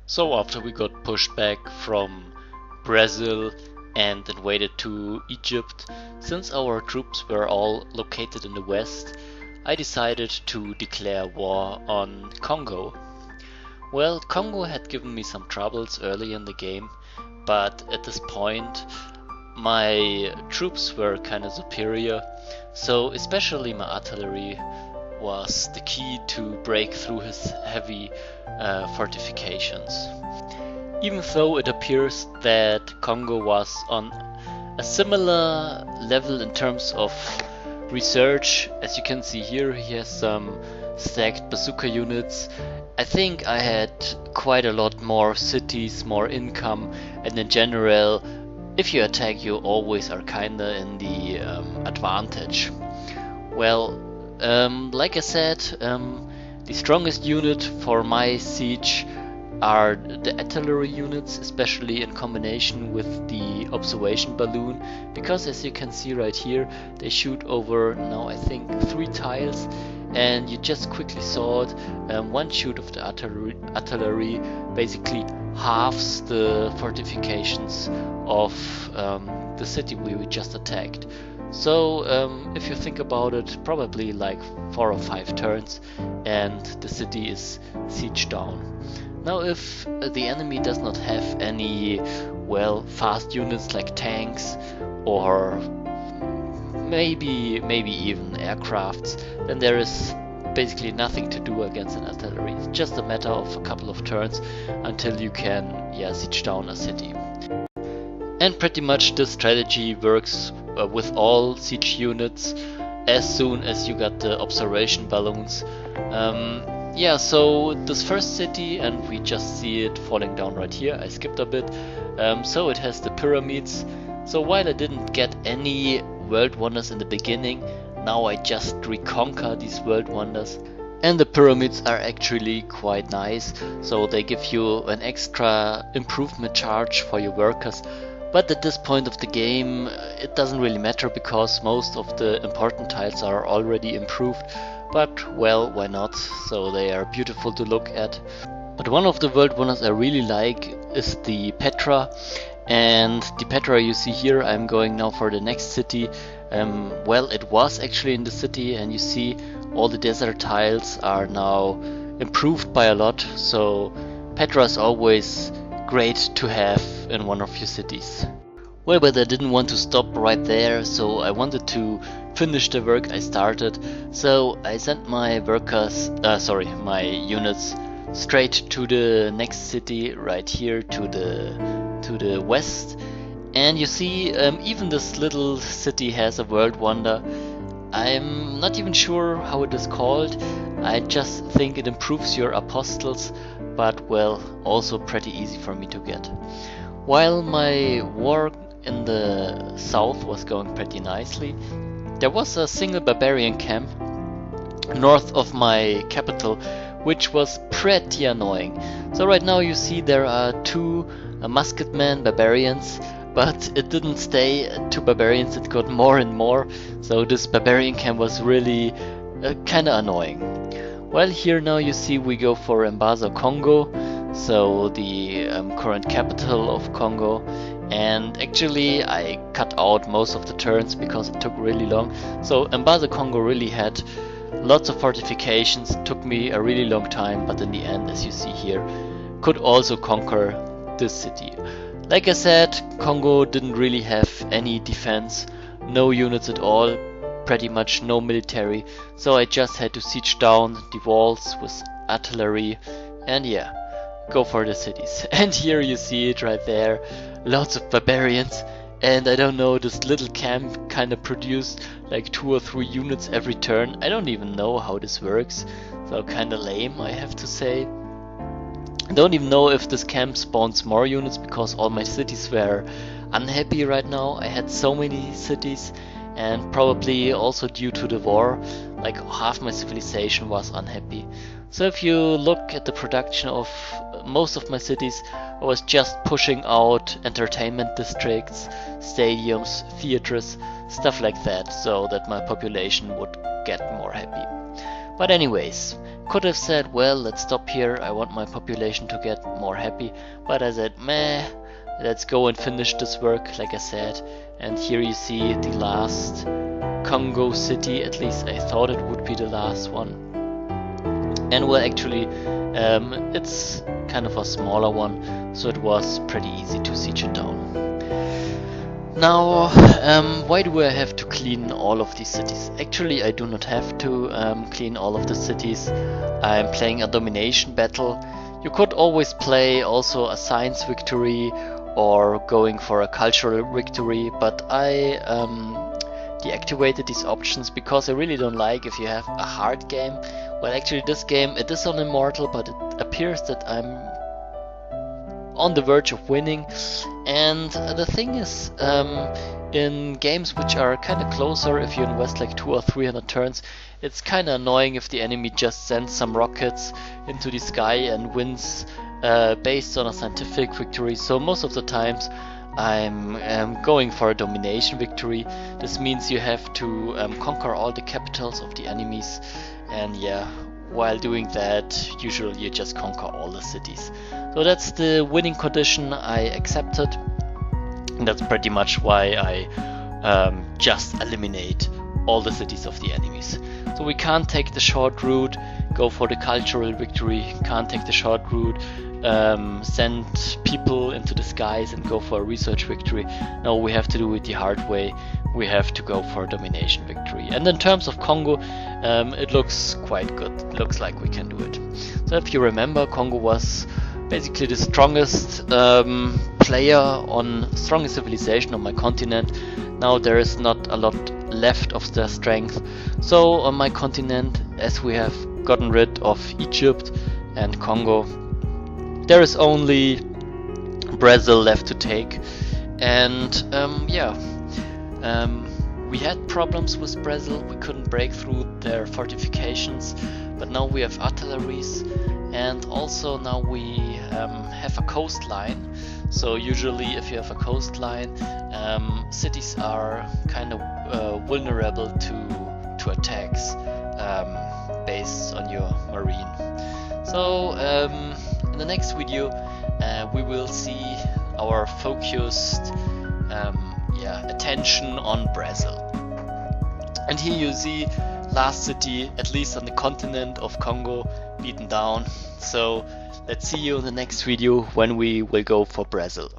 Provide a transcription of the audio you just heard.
So after we got pushed back from Brazil and invaded to Egypt, since our troops were all located in the west, I decided to declare war on Congo. Well, Congo had given me some troubles early in the game, but at this point my troops were kinda superior, so especially my artillery was the key to break through his heavy fortifications. Even though it appears that Congo was on a similar level in terms of research, as you can see here, he has some stacked bazooka units. I think I had quite a lot more cities, more income, and in general, if you attack, you always are kinda in the advantage. Well, like I said, the strongest unit for my siege are the artillery units, especially in combination with the observation balloon, because as you can see right here, they shoot over now I think 3 tiles, and you just quickly saw it. One shoot of the artillery basically halves the fortifications of the city we just attacked. So if you think about it, probably like 4 or 5 turns and the city is sieged down. Now if the enemy does not have any, well, fast units like tanks or maybe even aircrafts, then there is basically nothing to do against an artillery. It's just a matter of a couple of turns until you can siege down a city. And pretty much this strategy works with all siege units as soon as you got the observation balloons. So this first city, and we just see it falling down right here, I skipped a bit. So it has the pyramids. So while I didn't get any world wonders in the beginning, now I just reconquer these world wonders. And the pyramids are actually quite nice, so they give you an extra improvement charge for your workers. But at this point of the game it doesn't really matter, because most of the important tiles are already improved. But well, why not? So they are beautiful to look at. But one of the world wonders I really like is the Petra. And the Petra you see here, I'm going now for the next city. Well, it was actually in the city, and you see all the desert tiles are now improved by a lot. So Petra is always great to have in one of your cities. Well, but I didn't want to stop right there, so I wanted to finish the work I started. So I sent my my units straight to the next city right here to the west. And you see, even this little city has a world wonder. I'm not even sure how it is called. I just think it improves your apostles, but well, also pretty easy for me to get. While my war in the south was going pretty nicely, there was a single barbarian camp north of my capital, which was pretty annoying. So right now you see there are 2 musketmen barbarians, but it didn't stay 2 barbarians, it got more and more. So this barbarian camp was really kinda annoying. Well, here now you see we go for Mbazo, Congo, so the current capital of Congo. And actually I cut out most of the turns because it took really long. So Mbazo, Congo really had lots of fortifications, took me a really long time, but in the end, as you see here, could also conquer this city. Like I said, Congo didn't really have any defense, no units at all, pretty much no military, so I just had to siege down the walls with artillery and go for the cities. And here you see it right there, lots of barbarians, and I don't know, this little camp kinda produced like 2 or 3 units every turn. I don't even know how this works, so kinda lame, I have to say. I don't even know if this camp spawns more units, because all my cities were unhappy right now. I had so many cities, and probably also due to the war, like half my civilization was unhappy. So if you look at the production of most of my cities, I was just pushing out entertainment districts, stadiums, theaters, stuff like that, so that my population would get more happy. But anyways, Could have said, well, let's stop here, I want my population to get more happy, but I said, meh, let's go and finish this work, like I said. And here you see the last Congo city, at least I thought it would be the last one. And well, actually, it's kind of a smaller one, so it was pretty easy to siege it down. Now, why do I have to clean all of these cities? Actually, I do not have to clean all of the cities. I'm playing a domination battle. You could always play also a science victory or going for a cultural victory, but I deactivated these options because I really don't like if you have a hard game. Well, actually this game, it is on Immortal, but it appears that I'm on the verge of winning. And the thing is, in games which are kind of closer, if you invest like 200 or 300 turns, it's kind of annoying if the enemy just sends some rockets into the sky and wins based on a scientific victory. So most of the times I'm going for a domination victory. This means you have to conquer all the capitals of the enemies, and yeah, while doing that, usually you just conquer all the cities. So that's the winning condition I accepted, and that's pretty much why I just eliminate all the cities of the enemies. So we can't take the short route, go for the cultural victory, can't take the short route, send people into the skies and go for a research victory. No, we have to do it the hard way. We have to go for a domination victory. And in terms of Congo, it looks quite good. It looks like we can do it. So if you remember, Congo was basically the strongest strongest civilization on my continent. Now there is not a lot left of their strength. So on my continent, as we have gotten rid of Egypt and Congo, there is only Brazil left to take. And we had problems with Brazil. We couldn't break through their fortifications, but now we have artilleries, and also now we have a coastline. So usually if you have a coastline, cities are kind of vulnerable to attacks based on your marine. So in the next video we will see our focused attention on Brazil. And here you see last city, at least on the continent of Congo, beaten down. So let's see you in the next video when we will go for Brazil.